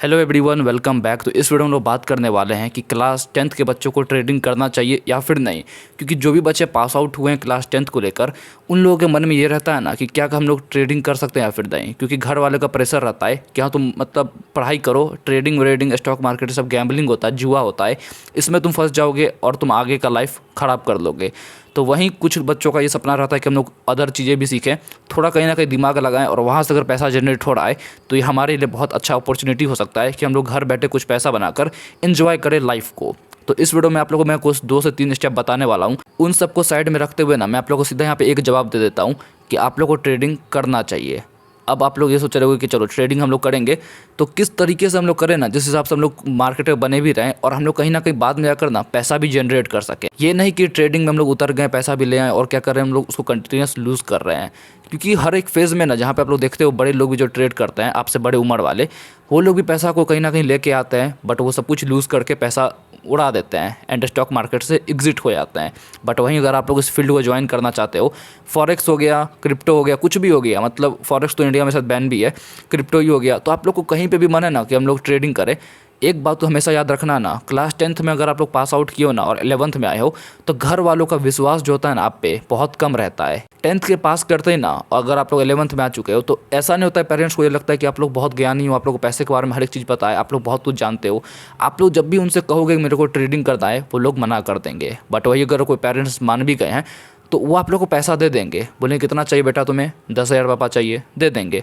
Hello everyone, welcome back. तो इस video में हम लोग बात करने वाले हैं कि क्लास 10th के बच्चों को ट्रेडिंग करना चाहिए या फिर नहीं। क्योंकि जो भी बच्चे पास आउट हुए हैं क्लास 10th को लेकर, उन लोगों के मन में ये रहता है ना कि क्या हम लोग ट्रेडिंग कर सकते हैं या फिर नहीं। क्योंकि घर वाले का प्रेशर रहता है कि हाँ तुम मतलब पढ़ाई करो, ट्रेडिंग व्रेडिंग स्टॉक मार्केट सब गैम्बलिंग होता है, जुआ होता है, इसमें तुम फंस जाओगे और तुम आगे का लाइफ ख़राब कर लोगे। तो वहीं कुछ बच्चों का ये सपना रहता है कि हम लोग अदर चीज़ें भी सीखें, थोड़ा कहीं ना कहीं दिमाग लगाएं और वहाँ से अगर पैसा जनरेट हो रहा है तो ये हमारे लिए बहुत अच्छा अपॉर्चुनिटी हो सकता है कि हम लोग घर बैठे कुछ पैसा बनाकर एंजॉय करें लाइफ को। तो इस वीडियो में आप लोगों को मैं कुछ 2 से 3 स्टेप बताने वाला हूँ। उन सबको साइड में रखते हुए ना मैं आप लोगों को सीधा यहाँ पे एक जवाब दे देता हूँ कि आप लोगों को ट्रेडिंग करना चाहिए। अब आप लोग ये सोच रहे होंगे कि चलो ट्रेडिंग हम लोग करेंगे तो किस तरीके से हम लोग करें ना जिस हिसाब से हम लोग मार्केट में बने भी रहें और हम लोग कहीं ना कहीं बाद में जाकर ना पैसा भी जनरेट कर सकें। ये नहीं कि ट्रेडिंग में हम लोग उतर गए, पैसा भी ले आए और क्या कर रहे हैं हम लोग उसको कंटिन्यूस लूज़ कर रहे हैं। क्योंकि हर एक फेज़ में ना जहाँ पे आप लोग देखते हो बड़े लोग भी जो ट्रेड करते हैं आपसे बड़े उम्र वाले, वो लोग भी पैसा को कहीं ना कहीं लेके आते हैं, बट वो सब कुछ लूज़ करके पैसा उड़ा देते हैं एंड स्टॉक मार्केट से एग्जिट हो जाते हैं। बट वहीं अगर आप लोग इस फील्ड को ज्वाइन करना चाहते हो, फॉरेक्स हो गया, क्रिप्टो हो गया, कुछ भी हो गया, मतलब फॉरेक्स तो इंडिया में शायद बैन भी है, क्रिप्टो ही हो गया, तो आप लोग को कहीं पे भी मन है ना कि हम लोग ट्रेडिंग करें। एक बात तो हमेशा याद रखना ना, क्लास 10th में अगर आप लोग पास आउट किए हो ना और 11th में आए हो तो घर वालों का विश्वास जो होता है ना आप पे बहुत कम रहता है। 10th के पास करते ही ना अगर आप लोग 11th में आ चुके हो तो ऐसा नहीं होता है, पेरेंट्स को ये लगता है कि आप लोग बहुत ज्ञानी हो, आप लोग को पैसे के बारे में हर एक चीज़ पता है, आप लोग बहुत कुछ जानते हो। आप लोग जब भी उनसे कहोगे कि मेरे को ट्रेडिंग करना है वो लोग मना कर देंगे। बट वही अगर कोई पेरेंट्स मान भी गए हैं तो वो आप लोग को पैसा दे देंगे, बोलेंगे कितना चाहिए बेटा तुम्हें, 10,000 पापा चाहिए, दे देंगे।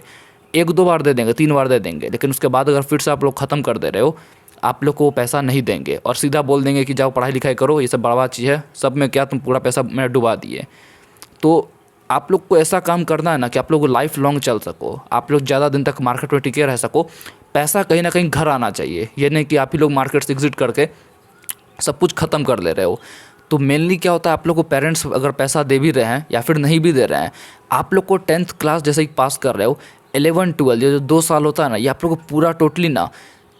1-2 बार दे देंगे, 3 बार दे देंगे, लेकिन उसके बाद अगर फिर से आप लोग ख़त्म कर दे रहे हो, आप लोग को वो पैसा नहीं देंगे और सीधा बोल देंगे कि जाओ पढ़ाई लिखाई करो, ये सब बर्बाद चीज़ है, सब में क्या तुम पूरा पैसा मैंने डुबा दिए। तो आप लोग को ऐसा काम करना है ना कि आप लोग लाइफ लॉन्ग चल सको, आप लोग ज़्यादा दिन तक मार्केट में टिके रह सको। पैसा कहीं ना कहीं घर आना चाहिए, ये नहीं कि आप ही लोग मार्केट से एग्जिट करके सब कुछ ख़त्म कर ले रहे हो। तो मेनली क्या होता है, आप लोग को पेरेंट्स अगर पैसा दे भी रहे हैं या फिर नहीं भी दे रहे हैं, आप लोग को 10th क्लास जैसे ही पास कर रहे हो, 11-12 ये जो 2 साल होता है ना, ये आप लोग को पूरा टोटली ना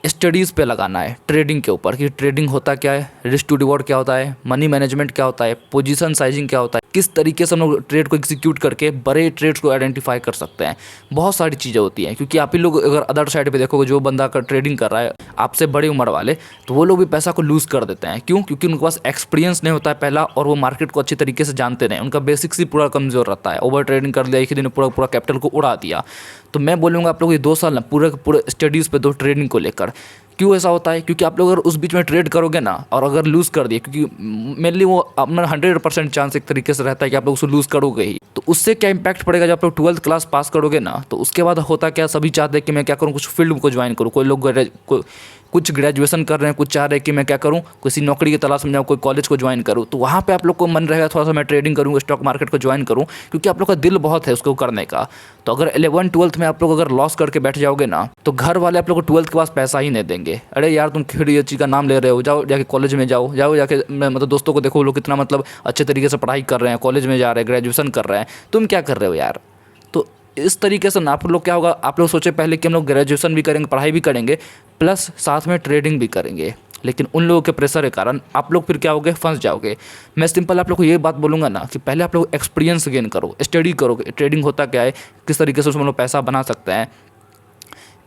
स्टडीज़ पे लगाना है, ट्रेडिंग के ऊपर कि ट्रेडिंग होता क्या है, रिस्क टू रिवॉर्ड क्या होता है, मनी मैनेजमेंट क्या होता है, पोजीशन साइजिंग क्या होता है, किस तरीके से हम लोग ट्रेड को एग्जीक्यूट करके बड़े ट्रेड्स को आइडेंटिफाई कर सकते हैं। बहुत सारी चीज़ें होती हैं। क्योंकि आप ही लोग अगर अदर साइड पे देखोगे, जो बंदा का ट्रेडिंग कर रहा है आपसे बड़ी उम्र वाले, तो वो लोग भी पैसा को लूज़ कर देते हैं। क्यों? क्योंकि उनके पास एक्सपीरियंस नहीं होता है पहला, और वो मार्केट को अच्छी तरीके से जानते नहीं, उनका बेसिक्स ही पूरा कमज़ोर रहता है। ओवर ट्रेडिंग कर लिया, एक ही दिन पूरा पूरा कैपिटल को उड़ा दिया। तो मैं बोलूँगा आप लोग ये 2 साल ना पूरे स्टडीज़ पे दो ट्रेडिंग को लेकर। क्यों ऐसा होता है? क्योंकि आप लोग अगर उस बीच में ट्रेड करोगे ना और अगर लूज़ कर दिए, क्योंकि मेनली वो अपना 100% चांस एक तरीके से रहता है कि आप लोग उसको लूज़ करोगे ही, तो उससे क्या इंपैक्ट पड़ेगा जब आप लोग 12th क्लास पास करोगे ना, तो उसके बाद होता क्या, सभी चाहते हैं कि मैं क्या करूँ, कुछ फील्ड को ज्वाइन करूँ। कोई लोग कुछ ग्रेजुएशन कर रहे हैं, कुछ चाह रहे हैं कि मैं क्या करूँ, किसी नौकरी की तलाश में जाऊँ, कोई कॉलेज को ज्वाइन करूँ। तो वहाँ पे आप लोग को मन रहेगा थोड़ा सा मैं ट्रेडिंग करूँ, स्टॉक मार्केट को ज्वाइन करूँ, क्योंकि आप लोग का दिल बहुत है उसको करने का। तो अगर 11-12 में आप लोग अगर लॉस करके बैठ जाओगे ना, तो घर वाले आप लोग को 12th के पास पैसा ही नहीं देंगे। अरे यार तुम फिर ये चीज़ का नाम ले रहे हो, जाओ जाके कॉलेज में जाओ जाके मतलब दोस्तों को देखो, वो लोग कितना मतलब अच्छे तरीके से पढ़ाई कर रहे हैं, कॉलेज में जा रहे हैं, ग्रेजुएशन कर रहे हैं, तुम क्या कर रहे हो यार। तो इस तरीके से ना आप लोग क्या होगा, आप लोग सोचे पहले कि हम लोग ग्रेजुएशन भी करेंगे, पढ़ाई भी करेंगे, प्लस साथ में ट्रेडिंग भी करेंगे, लेकिन उन लोगों के प्रेशर के कारण आप लोग फिर क्या होगे, फंस जाओगे। मैं सिंपल आप लोग को ये बात बोलूँगा ना कि पहले आप लोग एक्सपीरियंस गेन करो, स्टडी करो, ट्रेडिंग होता क्या है, किस तरीके से उसमें लोग पैसा बना सकते हैं।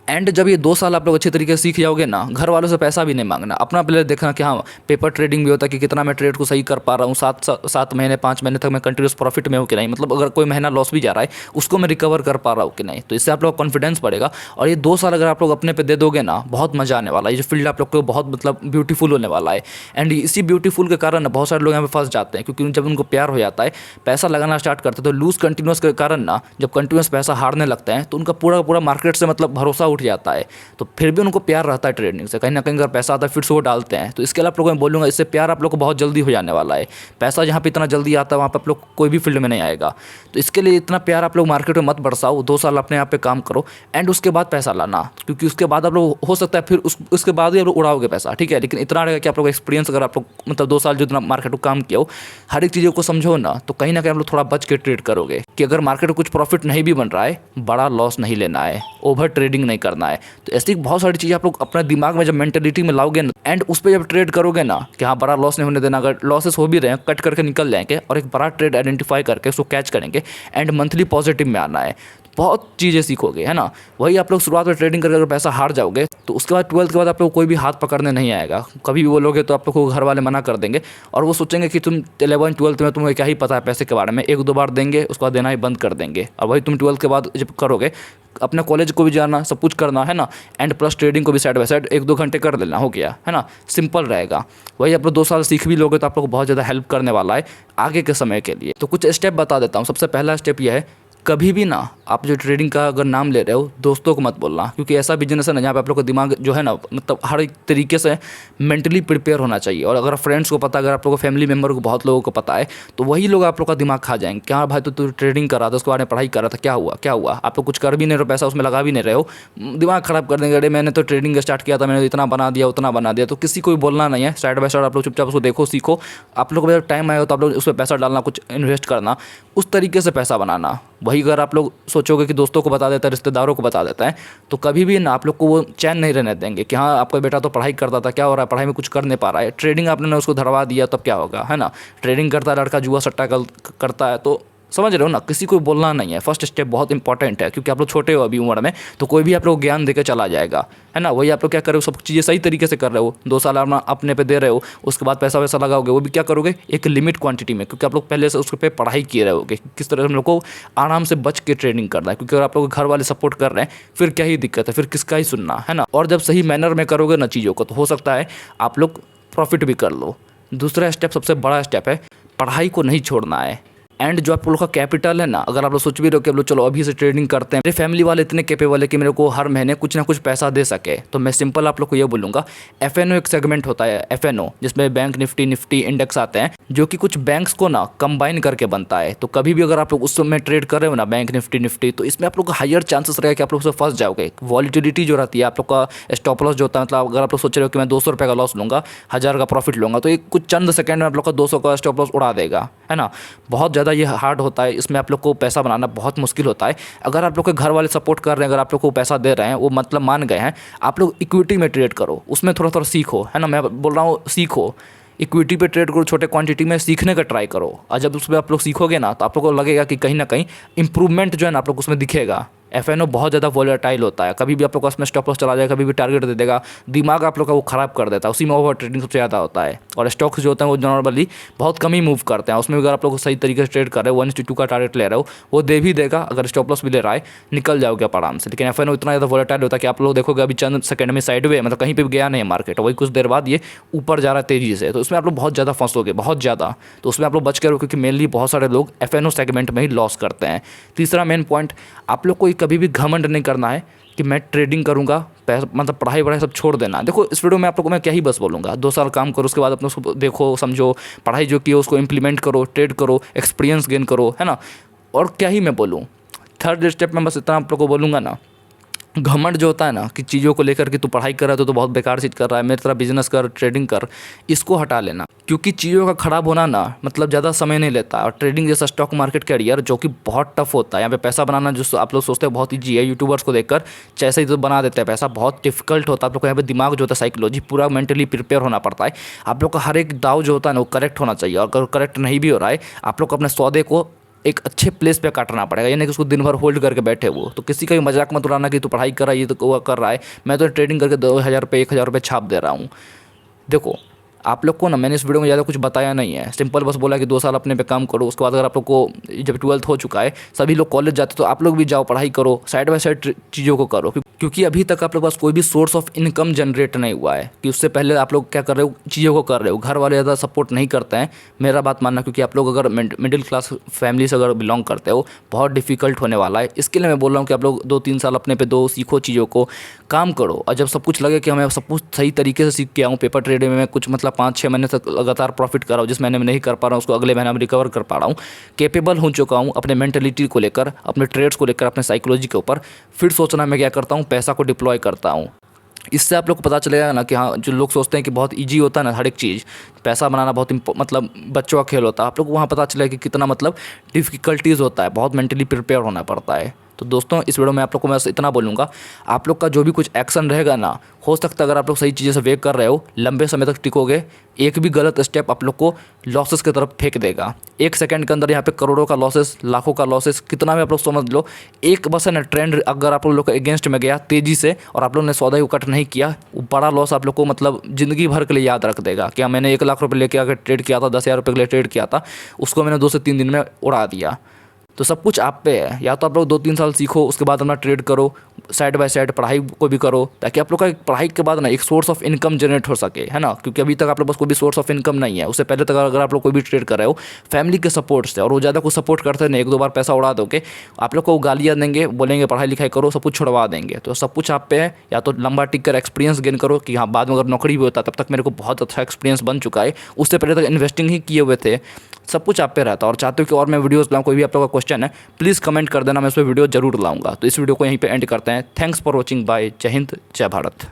एंड जब ये 2 साल आप लोग अच्छे तरीके से सीख जाओगे ना, घर वालों से पैसा भी नहीं मांगना, अपना पहले देखना कि हाँ पेपर ट्रेडिंग भी होता है कि कितना मैं ट्रेड को सही कर पा रहा हूँ, 7 महीने 5 महीने तक मैं कंटिन्यूस प्रॉफिट में हूँ कि नहीं, मतलब अगर कोई महीना लॉस भी जा रहा है उसको मैं रिकवर कर पा रहा हूँ कि नहीं। तो इससे आप लोग कॉन्फिडेंस बढ़ेगा। और ये 2 साल अगर आप लोग अपने पे दे दोगे ना, बहुत मजा आने वाला है। ये फील्ड आप लोग को बहुत मतलब ब्यूटीफुल होने वाला है। एंड इसी ब्यूटीफुल के कारण ना बहुत सारे लोग यहाँ पे फंस जाते हैं, क्योंकि जब उनको प्यार हो जाता है, पैसा लगाना स्टार्ट करते हैं, तो लूज कंटिन्यूस के कारण ना जब कंटिन्यूस पैसा हारने लगते हैं तो उनका पूरा पूरा मार्केट से मतलब भरोसा उठ जाता है। तो फिर भी उनको प्यार रहता है ट्रेडिंग से, कहीं ना कहीं अगर पैसा आता है फिर से वो डालते हैं। तो इसके लिए आप लोगों को मैं बोलूँगा, इससे प्यार आप लोग को बहुत जल्दी हो जाने वाला है। पैसा जहाँ पे इतना जल्दी आता है वहाँ पे आप लोग कोई भी फील्ड में नहीं आएगा। तो इसके लिए इतना प्यार आप लोग मार्केट में मत बरसाओ, 2 साल अपने आप पे काम करो एंड उसके बाद पैसा लाना, क्योंकि उसके बाद आप लोग हो सकता है फिर उसके बाद ही आप लोग उड़ाओगे पैसा, ठीक है। लेकिन इतना रहेगा कि आप लोग एक्सपीरियंस, अगर आप लोग मतलब 2 साल जितना मार्केट में काम किया हो, हर एक चीज़ों को समझो ना, तो कहीं ना कहीं आप लोग थोड़ा बच के ट्रेड करोगे कि अगर मार्केट में कुछ प्रॉफिट नहीं भी बन रहा है, बड़ा लॉस नहीं लेना है, ओवर ट्रेडिंग नहीं करना है। तो ऐसी बहुत सारी चीज़ें आप लोग अपने दिमाग में जब मेंटेलिटी में लाओगे ना, एंड उस पर जब ट्रेड करोगे ना कि हाँ बड़ा लॉस नहीं होने देना, अगर लॉसेस हो भी रहे हैं कट करके निकल जाएंगे और एक बड़ा ट्रेड आइडेंटिफाई करके उसको कैच करेंगे एंड मंथली पॉजिटिव में आना है। बहुत चीज़ें सीखोगे, है ना। वही आप लोग शुरुआत में ट्रेडिंग करके अगर पैसा हार जाओगे तो उसके बाद 12th के बाद आप लोग कोई भी हाथ पकड़ने नहीं आएगा। कभी भी बोलोगे तो आप लोग को घर वाले मना कर देंगे और वो सोचेंगे कि तुम 11th 12th में तुम्हें क्या ही पता है पैसे के बारे में, 1-2 बार देंगे उसके बाद देना ही बंद कर देंगे। और वही तुम 12th के बाद जब करोगे, अपने कॉलेज को भी जाना, सब कुछ करना, है ना, एंड प्लस ट्रेडिंग को भी साइड बाय साइड 1-2 घंटे कर लेना, हो गया, है ना, सिंपल रहेगा। वही आप लोग 2 साल सीख भी लोगे तो आप लोग को बहुत ज़्यादा हेल्प करने वाला है आगे के समय के लिए। तो कुछ स्टेप बता देता हूँ। सबसे पहला स्टेप यह है, कभी भी ना आप जो ट्रेडिंग का अगर नाम ले रहे हो दोस्तों को मत बोलना, क्योंकि ऐसा बिजनेस है ना जहाँ पे आप लोग का दिमाग जो है ना, मतलब हर एक तरीके से मेंटली प्रिपेयर होना चाहिए। और अगर फ्रेंड्स को पता, अगर आप लोग को फैमिली मेम्बर को, बहुत लोगों को पता है, तो वही लोग आप लोग का दिमाग खा जाएंगे। क्या भाई तो तू ट्रेडिंग कर रहा था, उसके बारे में पढ़ाई कर रहा था, क्या हुआ क्या हुआ। आप लोग कुछ कर भी नहीं रहे हो, पैसा उसमें लगा भी नहीं रहे हो, दिमाग खराब कर देंगे। अरे मैंने तो ट्रेडिंग स्टार्ट किया था, मैंने इतना बना दिया उतना बना दिया। तो किसी को भी बोलना नहीं है, साइड बाय साइड आप लोग चुपचाप उसको देखो, सीखो। आप लोग को जब टाइम आएगा तो आप लोग उसमें पैसा डालना, कुछ इन्वेस्ट करना, उस तरीके से पैसा बनाना। वही अगर आप लोग सोचोगे कि दोस्तों को बता देता है, रिश्तेदारों को बता देता है, तो कभी भी ना आप लोग को वो चैन नहीं रहने देंगे कि हाँ आपका बेटा तो पढ़ाई करता था, क्या हो रहा है, पढ़ाई में कुछ कर नहीं पा रहा है। ट्रेडिंग आपने ना उसको धरवा दिया तब क्या होगा, है ना। ट्रेडिंग करता है लड़का, जुआ सट्टा करता है, तो समझ रहे हो ना, किसी को बोलना नहीं है। फर्स्ट स्टेप बहुत इंपॉर्टेंट है, क्योंकि आप लोग छोटे हो अभी उम्र में, तो कोई भी आप लोग ज्ञान देकर चला जाएगा, है ना। वही आप लोग क्या कर रहे हो, सब चीज़ें सही तरीके से कर रहे हो, 2 साल अपने पे दे रहे हो, उसके बाद पैसा वैसा लगाओगे, वो भी क्या करोगे, एक लिमिट क्वांटिटी में, क्योंकि आप लोग पहले से उसके पे पढ़ाई किए रहोगे किस तरह हम लोग को आराम से बच के ट्रेडिंग करना है। क्योंकि अगर आप लोग घर वाले सपोर्ट कर रहे हैं फिर क्या ही दिक्कत है, फिर किसका ही सुनना, है ना। और जब सही मैनर में करोगे ना चीज़ों को, तो हो सकता है आप लोग प्रॉफिट भी कर लो। दूसरा स्टेप, सबसे बड़ा स्टेप है, पढ़ाई को नहीं छोड़ना है। एंड जो आप लोग का कैपिटल है ना, अगर आप लोग सोच भी रहे हो कि आप लोग चलो अभी से ट्रेडिंग करते हैं, मेरे फैमिली वाले इतने कैपेबल है कि मेरे को हर महीने कुछ ना कुछ पैसा दे सके, तो मैं सिंपल आप लोग को ये बोलूँगा, एफएनओ एक सेगमेंट होता है, एफएनओ, जिसमें बैंक निफ्टी इंडेक्स आते हैं, जो कि कुछ बैंक्स को ना कंबाइन करके बनता है। तो कभी भी अगर आप लोग उस समय ट्रेड कर रहे हो ना बैंक निफ्टी, तो इसमें आप लोग का हायर चांसेस रहेगा कि आप लोग उससे फंस जाओगे। वॉलिटिलिटी जो रहती है, आप लोग का स्टॉप लॉस जो होता है, मतलब अगर आप लोग सोच रहे हो कि मैं 200 रुपये का लॉस लूँगा, 1000 का प्रॉफिट लूँगा, तो एक कुछ चंद सेकंड में आप लोग का 200 का स्टॉप लॉस उड़ा देगा, है ना। बहुत ज़्यादा ये हार्ड होता है, इसमें आप लोग को पैसा बनाना बहुत मुश्किल होता है। अगर आप लोग के घर वाले सपोर्ट कर रहे हैं, अगर आप लोग को पैसा दे रहे हैं, वो मतलब मान गए हैं, आप लोग इक्विटी में ट्रेड करो, उसमें थोड़ा थोड़ा सीखो, है ना। मैं बोल रहा हूँ सीखो, इक्विटी पे ट्रेड करो, छोटे क्वांटिटी में सीखने का ट्राई करो। और जब उसमें आप लोग सीखोगे ना, तो आप लोग को लगेगा कि कहीं ना कहीं इंप्रूवमेंट जो है ना आप लोग उसमें दिखेगा। एफएनओ बहुत ज़्यादा वॉलेटाइल होता है, कभी भी आप लोग का उसमें स्टॉप लॉस चला जाएगा, कभी भी टारगेट दे देगा, दिमाग आप लोग का वो ख़राब कर देता है। उसी में ओवर ट्रेडिंग सबसे ज़्यादा होता है। और स्टॉक्स जो होते हैं वो नॉर्मली बहुत कम ही मूव करते हैं, उसमें अगर आप लोग सही तरीके से ट्रेड कर रहे हो, 1:2 का टारगेट ले रहे हो, वो दे भी देगा, अगर स्टॉप लॉस भी ले रहा है निकल जाओगे आप आराम से। लेकिन एफएनओ इतना ज़्यादा वॉलेटाइल होता है कि आप लोग देखोगे अभी चंद सेकंड में साइड वे, मतलब कहीं पर भी गया नहीं मार्केट, वही कुछ देर बाद ये ऊपर जा रहा है तेज़ी से, तो उसमें आप लोग बहुत ज़्यादा फंसोगे, बहुत ज़्यादा। तो उसमें आप लोग बच के रहो, क्योंकि मेनली बहुत सारे लोग एफएनओ सेगमेंट में ही लॉस करते हैं। तीसरा मेन पॉइंट, आप लोग को कभी भी घमंड नहीं करना है कि मैं ट्रेडिंग करूंगा, पैसा मतलब पढ़ाई वढ़ाई सब छोड़ देना। देखो इस वीडियो में आप लोगों को मैं क्या ही बस बोलूँगा, 2 साल काम करो, उसके बाद अपने उसको देखो, समझो, पढ़ाई जो की उसको इम्प्लीमेंट करो, ट्रेड करो, एक्सपीरियंस गेन करो, है ना। और क्या ही मैं बोलूँ, थर्ड स्टेप में बस इतना आप लोग को बोलूँगा ना, घमंड जो होता है ना कि चीज़ों को लेकर कि तू पढ़ाई कर रहा है तो बहुत बेकार चीज़ कर रहा है, मेरी तरह बिजनेस कर, ट्रेडिंग कर, इसको हटा लेना। क्योंकि चीज़ों का ख़राब होना ना मतलब ज़्यादा समय नहीं लेता। और ट्रेडिंग जैसा स्टॉक मार्केट कैरियर जो कि बहुत टफ होता है, यहाँ पे पैसा बनाना जो आप लोग सोचते हैं बहुत ईजी है, यूट्यूबर्स को देखकर जैसे ही तो बना देते हैं पैसा, बहुत डिफिकल्ट होता है। आप लोग को यहाँ पे दिमाग जो होता है, साइकोलॉजी पूरा मेंटली प्रिपेयर होना पड़ता है। आप लोग का हर एक दाव जो होता है ना वो करेक्ट होना चाहिए, और अगर करेक्ट नहीं भी हो रहा है, आप लोग अपने सौदे को एक अच्छे प्लेस पे काटना पड़ेगा, यानी कि उसको दिन भर होल्ड करके बैठे वो। तो किसी का भी मजाक मत उड़ाना कि तू पढ़ाई कर रहा है, ये तो वो कर रहा है, मैं तो ट्रेडिंग करके 2000 रुपये 1000 रुपये छाप दे रहा हूँ। देखो आप लोग को ना मैंने इस वीडियो में ज़्यादा कुछ बताया नहीं है, सिंपल बस बोला कि 2 साल अपने पे काम करो, उसके बाद अगर आप लोग को जब 12th हो चुका है, सभी लोग कॉलेज जाते तो आप लोग भी जाओ, पढ़ाई करो, साइड बाय साइड चीज़ों को करो। क्योंकि अभी तक आप लोग पास कोई भी सोर्स ऑफ इनकम जनरेट नहीं हुआ है, कि उससे पहले आप लोग क्या कर रहे हो, चीज़ों को कर रहे हो। घर वाले ज़्यादा सपोर्ट नहीं करते हैं, मेरा बात मानना, क्योंकि आप लोग अगर मिडिल क्लास फैमिली से अगर बिलोंग करते हो, बहुत डिफिकल्ट होने वाला है। इसके लिए मैं बोल रहा हूँ कि आप लोग 2-3 साल अपने पे दो, सीखो, चीज़ों को काम करो। और जब सब कुछ लगे कि हमें सब कुछ सही तरीके से सीख के आऊँ, पेपर ट्रेडिंग में मैं कुछ मतलब 5-6 महीने तक लगातार प्रॉफिट कर रहा हूँ, जिस महीने में नहीं कर पा रहा हूँ उसको अगले महीने में रिकवर कर पा रहा हूँ, कैपेबल हो चुका हूँ अपने मेंटलिटी को लेकर, अपने ट्रेड्स को लेकर, अपने साइकोलॉजी के ऊपर, फिर सोचना मैं क्या करता हूँ, पैसा को डिप्लॉय करता हूँ। इससे आप लोग को पता चलेगा ना कि हाँ, जो लोग सोचते हैं कि बहुत इजी होता है ना हर एक चीज़, पैसा बनाना बहुत मतलब बच्चों का खेल होता है, आप लोग को वहाँ पता चलेगा कि कितना मतलब डिफ़िकल्टीज़ होता है, बहुत मेंटली प्रिपेयर होना पड़ता है। तो दोस्तों इस वीडियो में आप लोग को मैं इतना बोलूँगा, आप लोग का जो भी कुछ एक्शन रहेगा ना, हो सकता है अगर आप लोग सही चीज़ें से वेट कर रहे हो, लंबे समय तक टिकोगे। एक भी गलत स्टेप आप लोग को लॉसेस की तरफ फेंक देगा। 1 सेकंड के अंदर यहाँ पे करोड़ों का लॉसेस, लाखों का लॉसेस, कितना भी आप लोग समझ लो। एक बस है ना ट्रेंड अगर आप लोग के अगेंस्ट में गया तेज़ी से और आप लोग ने सौदा को कट नहीं किया, वो बड़ा लॉस आप लोग को मतलब ज़िंदगी भर के लिए याद रख देगा कि मैंने 1 लाख रुपये लेके आकर ट्रेड किया था, 10,000 रुपये के लिए ट्रेड किया था, उसको मैंने 2 से 3 दिन में उड़ा दिया। तो सब कुछ आप पे है, या तो आप लोग 2-3 साल सीखो, उसके बाद अपना ट्रेड करो, साइड बाय साइड पढ़ाई को भी करो, ताकि आप लोग का पढ़ाई के बाद ना एक सोर्स ऑफ इनकम जनरेट हो सके, है ना। क्योंकि अभी तक आप लोग पास कोई भी सोर्स ऑफ इनकम नहीं है। उससे पहले तक अगर आप लोग कोई भी ट्रेड कर रहे हो फैमिली के सपोर्ट से, और वो ज़्यादा कुछ सपोर्ट करते नहीं, 1-2 बार पैसा उड़ा दोगे, आप लोग को गालियाँ देंगे, बोलेंगे पढ़ाई लिखाई करो, सब कुछ छुड़वा देंगे। तो सब कुछ आप पे है, या तो लंबा टिक कर एक्सपीरियंस गेन करो कि हाँ बाद में अगर नौकरी भी होता, तब तक मेरे को बहुत अच्छा एक्सपीरियंस बन चुका है, उससे पहले तक इन्वेस्टिंग ही किए हुए थे। सब कुछ आप पे रहता है। और चाहते हो कि और मैं वीडियोस लाऊं, कोई भी आप लोगों का क्वेश्चन है प्लीज़ कमेंट कर देना, मैं इस पर वीडियो जरूर लाऊंगा। तो इस वीडियो को यहीं पे एंड करते हैं। थैंक्स फॉर वॉचिंग, बाय, जय हिंद, जय भारत।